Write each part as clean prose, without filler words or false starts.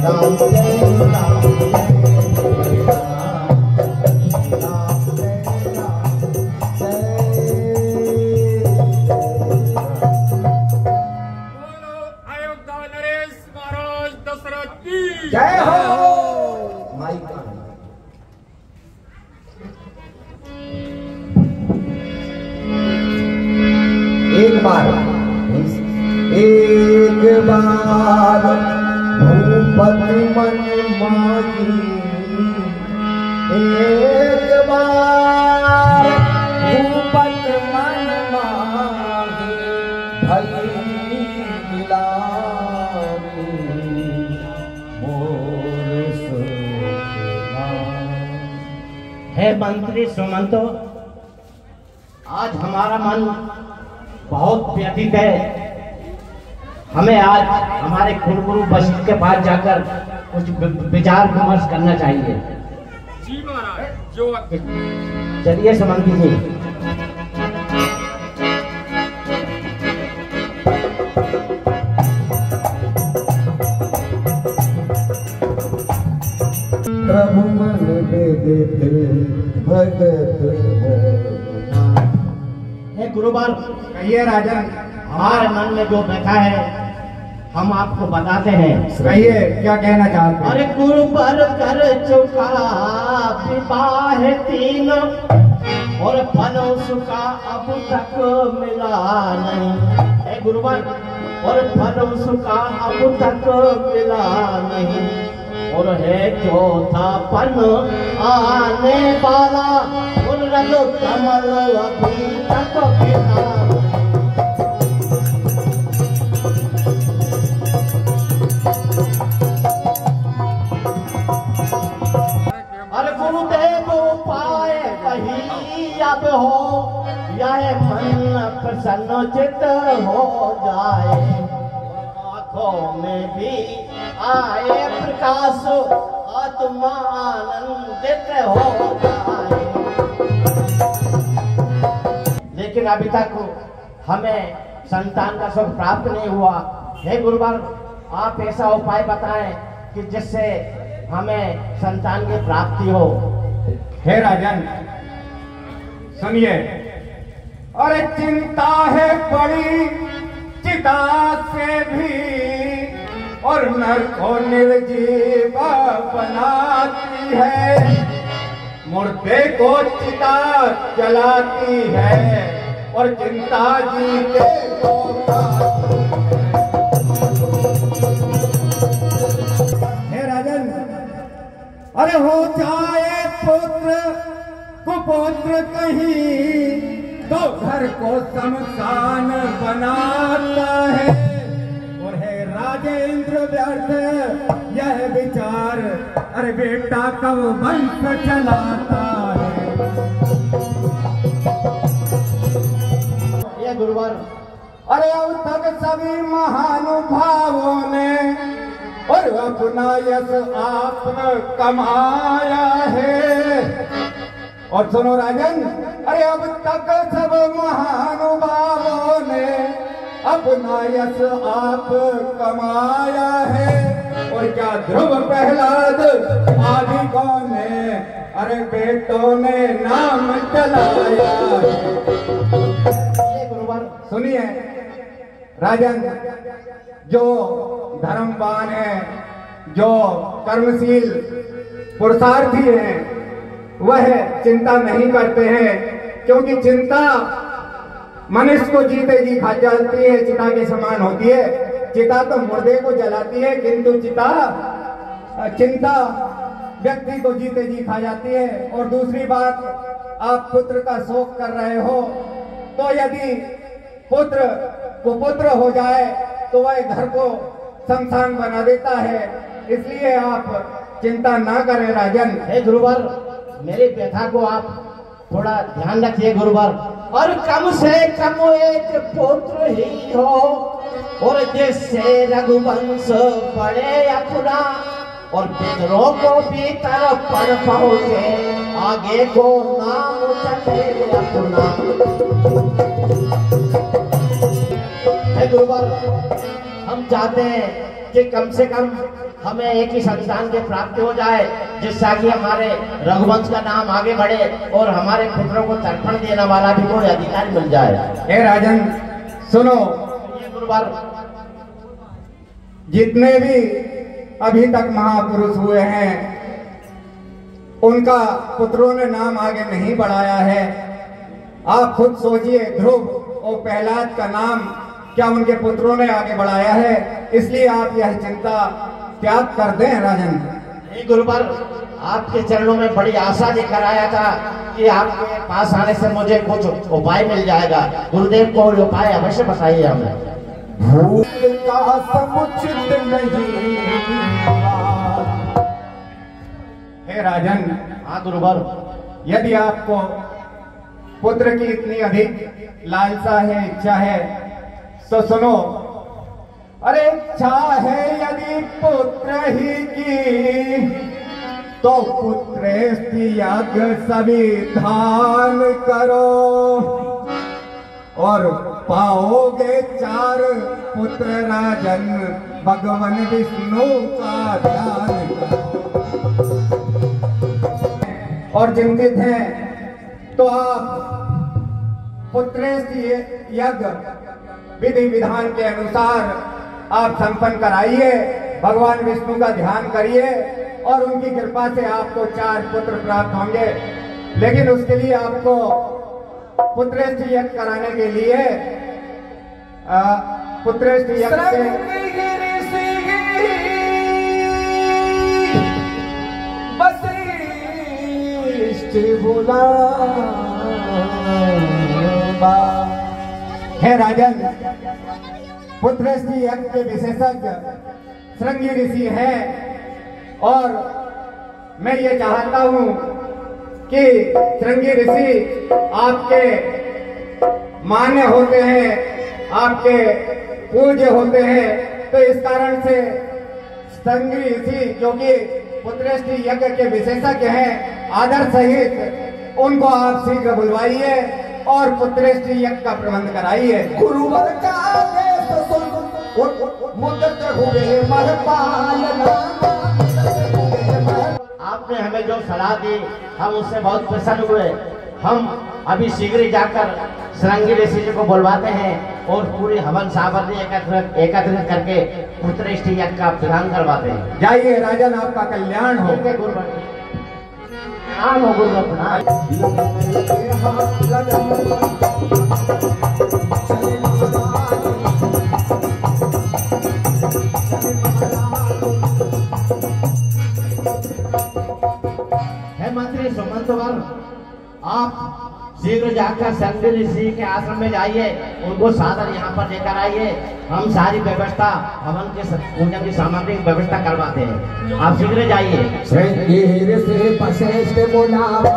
राम जय राम जय हो। माइक एक बार भूपति मन माही, एक बार भूपति मन माही भई मिलावी मोर सुनाई। हे मंत्री सुमंतो, आज हमारा मन बहुत व्यथित है। हमें आज हमारे कुलगुरु वशिष्ठ के पास जाकर कुछ विचार विमर्श करना चाहिए। जी महाराज, जो चलिए सुमंती जी। प्रभु मन वेदित भगत हे गुरुवर, कहिए राजन। हमारे मन में जो बैठा है हम आपको बताते हैं। कहिए क्या कहना चाहते हैं। अरे गुरुवर कर चुका विवाह तीन और फनों का अब तक मिला नहीं। हे गुरुवर, और फनों का अब तक मिला नहीं, और है चौथा पन आने वाला, और रंग कमल अभी तक मिला। अरे गुरुदेव पाए वही अब हो, यह मन प्रसन्न चित हो जाए, आँखों में भी आए प्रकाश, आत्मा आनंदित हो जाए। लेकिन अभी तक हमें संतान का सुख प्राप्त नहीं हुआ। हे गुरुवर, आप ऐसा उपाय बताएं कि जिससे हमें संतान की प्राप्ति हो। हे राजन सुनिए। अरे चिंता है बड़ी चिता से भी, और नर को निर्जीव बनाती है, मुर्दे को चिता जलाती है, और चिंता जीते को अरे हो जाए पुत्र कुपुत्र कहीं, तो घर को शमशान बनाता है, और है राजेंद्र व्यर्थ यह विचार, अरे बेटा कब वंश चलाता है। ये गुरुवर, अरे अब तक सभी महानुभावों ने और अपना यश आपने कमाया है। और सुनो राजन, अरे अब तक सब महानुभावों ने अपना यश आप कमाया है, और क्या ध्रुव प्रहलाद आदि कौन ने, अरे बेटों ने नाम चलाया है। सुनिए राजन, जो धर्मवान है, जो कर्मशील पुरुषार्थी है, वह चिंता नहीं करते हैं, क्योंकि चिंता मनुष्य को जीते जी खा जाती है, चिता के समान होती है। चिता तो मुर्दे को जलाती है, किंतु चिंता व्यक्ति को जीते जी खा जाती है। और दूसरी बात, आप पुत्र का शोक कर रहे हो, तो यदि पुत्र कुपुत्र हो जाए तो वह घर को शमशान बना देता है, इसलिए आप चिंता ना करें राजन। हे गुरुवर, मेरी व्यथा को आप थोड़ा ध्यान रखिए गुरुवर। और कम से कम एक पुत्र ही हो, और जिससे रघुवंश बढ़े अपना, और पितरों को भी तरफ पड़ पहुंचे, आगे को नाम चले अपना। हे गुरुवर, हम चाहते हैं कि कम से कम हमें एक ही संतान की प्राप्ति हो जाए, जिससे कि हमारे रघुवंश का नाम आगे बढ़े और हमारे पुत्रों को तर्पण देने वाला भी कोई अधिकारी मिल जाए। हे राजन सुनो, ये गुरुवर, जितने भी अभी तक महापुरुष हुए हैं उनका पुत्रों ने नाम आगे नहीं बढ़ाया है। आप खुद सोचिए, ध्रुव और प्रहलाद का नाम क्या उनके पुत्रों ने आगे बढ़ाया है? इसलिए आप यह चिंता त्याग कर दें राजन। गुरुवर, आपके चरणों में बड़ी आशा लेकर आया था कि आपके पास आने से मुझे कुछ उपाय मिल जाएगा। गुरुदेव को उपाय अवश्य बताइए हमें। भूल का समुचित नहीं। हे राजन, हाँ गुरुवर, यदि आपको पुत्र की इतनी अधिक लालसा है, इच्छा है, तो सुनो। अरे इच्छा है यदि पुत्र ही की, तो पुत्र यज्ञ संविधान करो और पाओगे 4 पुत्र राजन, भगवान विष्णु का ध्यान करो। और चिंतित हैं तो आप पुत्रेष्टि यज्ञ विधि विधान के अनुसार आप संपन्न कराइए, भगवान विष्णु का ध्यान करिए और उनकी कृपा से आपको 4 पुत्र प्राप्त होंगे। लेकिन उसके लिए आपको पुत्रेष्टि यज्ञ कराने के लिए पुत्रेष्टि यज्ञ है राजन, पुत्रेष्टि यज्ञ के विशेषज्ञ श्रृंगी ऋषि हैं और मैं ये चाहता हूं कि श्रृंगी ऋषि आपके मान्य होते हैं, आपके पूज्य होते हैं। तो इस कारण से श्रृंगी ऋषि जो कि पुत्रेष्टि यज्ञ के विशेषज्ञ हैं, आदर सहित उनको आप शीघ्र बुलवाइए और पुत्रेष्टि यज्ञ का प्रबंध कराइए। गुरुवर का आदेश सुन मुद्दत हुए मर पालना। आपने हमें जो सलाह दी हम उससे बहुत प्रसन्न हुए। हम अभी शीघ्र ही जाकर श्रृंगी ऋषि जी को बुलवाते हैं और पूरी हवन सामग्री एकत्रित करके पुत्रेष्टि यज्ञ का विधान करवाते हैं। जाइए राजन, आपका कल्याण हो। गुरुवर प्रणाम हो, गुरुवर प्रणाम। है मंत्री सुमंतवर, आप शीघ्र जाकर श्रृंगी ऋषि के आश्रम में जाइए, उनको सादर यहाँ पर लेकर आइए। हम सारी व्यवस्था हवन के पूजन की सामग्री की व्यवस्था करवाते हैं। आप शीघ्र जाइए। श्रृंगी ऋषि वशिष्ठ बुलावा,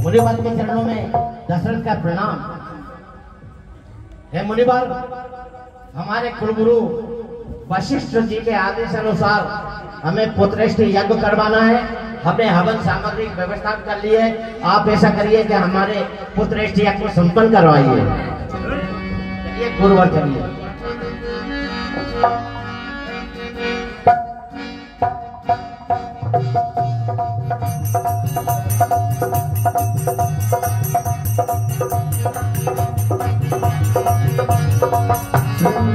मुनिवर के चरणों में दशरथ का प्रणाम। हे मुनिवर, हमारे कुलगुरु वशिष्ठ जी के आदेश अनुसार हमें पुत्रेष्टि यज्ञ करवाना है। हमने हवन सामग्री की व्यवस्था कर ली है। आप ऐसा करिए कि हमारे पुत्रेष्टि यज्ञ को संपन्न करवाइए। चलिए गुरुवर, चलिए।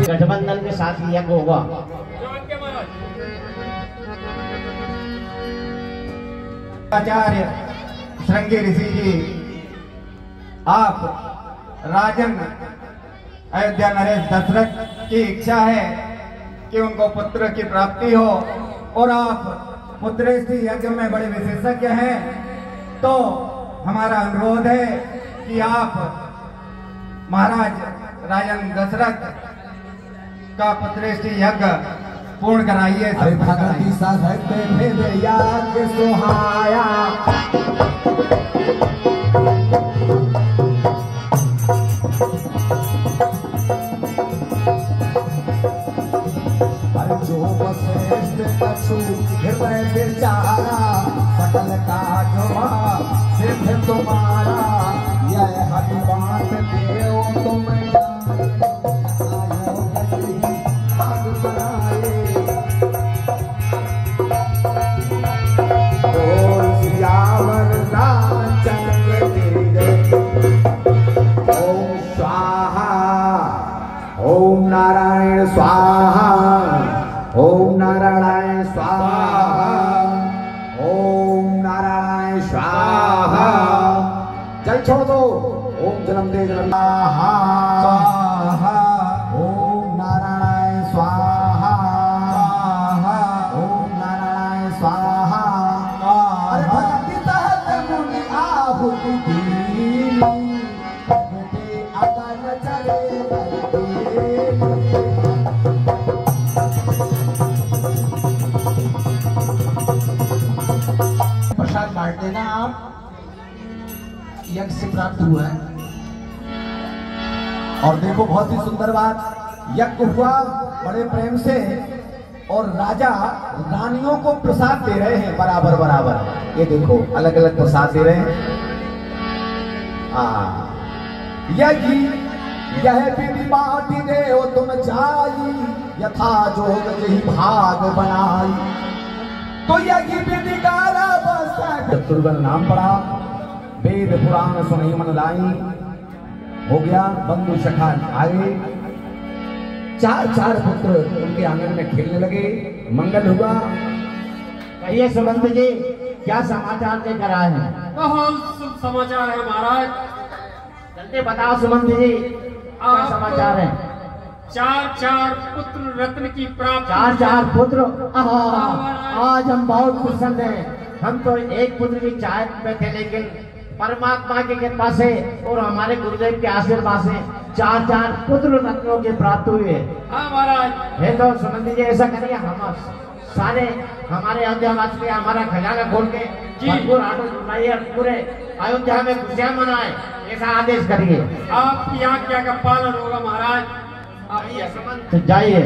गठबंधन के साथ ही यज्ञ होगा। आचार्य श्रृंगी ऋषि जी, आप राजन अयोध्या नरेश दशरथ की इच्छा है कि उनको पुत्र की प्राप्ति हो और आप पुत्रेष्टि यज्ञ में बड़े विशेषज्ञ हैं, तो हमारा अनुरोध है कि आप महाराज राजन दशरथ का पुत्रेष्टि यज्ञ पूर्ण कराइए। भगवती साधक भेद याग सुहाया, जो वशिष्ठ कछु हृदय सकल काजवा सिद्ध तुम्हारा, यह हरि बात देव तुम जाने, आयो गति भाग बनाए। बोल सियावर रामचंद्र की जय। ओम स्वाहा, ओम नारायण स्वाहा, ओम नारायण स्वाहा, ओम नारायण स्वाहा। जल छोड़ दो। ओम जन्म दे जन्म स्वाहा, ओम नारायण स्वाहा, ओम नारायण स्वाहा। अरे भक्ति तहत मुनि आहुति दी, बेटे अगर चले प्रसाद बांट देना आप, यज्ञ से प्राप्त हुआ है। और देखो बहुत ही सुंदर बात, यज्ञ हुआ बड़े प्रेम से और राजा रानियों को प्रसाद दे रहे हैं बराबर बराबर। ये देखो अलग अलग प्रसाद दे रहे हैं। यह विधि बाटी दे तुम जाई, यथा जोग जही भाग बनाई। तो यही विधि गारा चतुर्गन नाम पड़ा, वेद पुराण सुनी मन लाई। हो गया, बंधु सखा आए, चार चार पुत्र उनके आंगन में खेलने लगे, मंगल हुआ। कहिए सुमंत जी, क्या समाचार लेकर आए हैं? बहुत शुभ समाचार है महाराज। जल्दी बताओ सुमंत जी, क्या समाचार है? चार चार पुत्र रत्न की प्राप्ति। चार चार पुत्र, आज हम बहुत प्रसन्न हैं। हम तो एक पुत्र की चाहत में थे, लेकिन परमात्मा की कृपा से और हमारे गुरुदेव के आशीर्वाद से चार चार पुत्र रत्नों की प्राप्त हुई है। हाँ महाराज। है तो सुमंत जी ऐसा करिए, हम सारे हमारे अयोध्यावासी में हमारा खजाना खोल के भरपूर आटो जुटाइए और पूरे अयोध्या में खुशियां मनाए, ऐसा आदेश करिए। आपकी आज्ञा का पालन होगा महाराज। आप तो जाइए।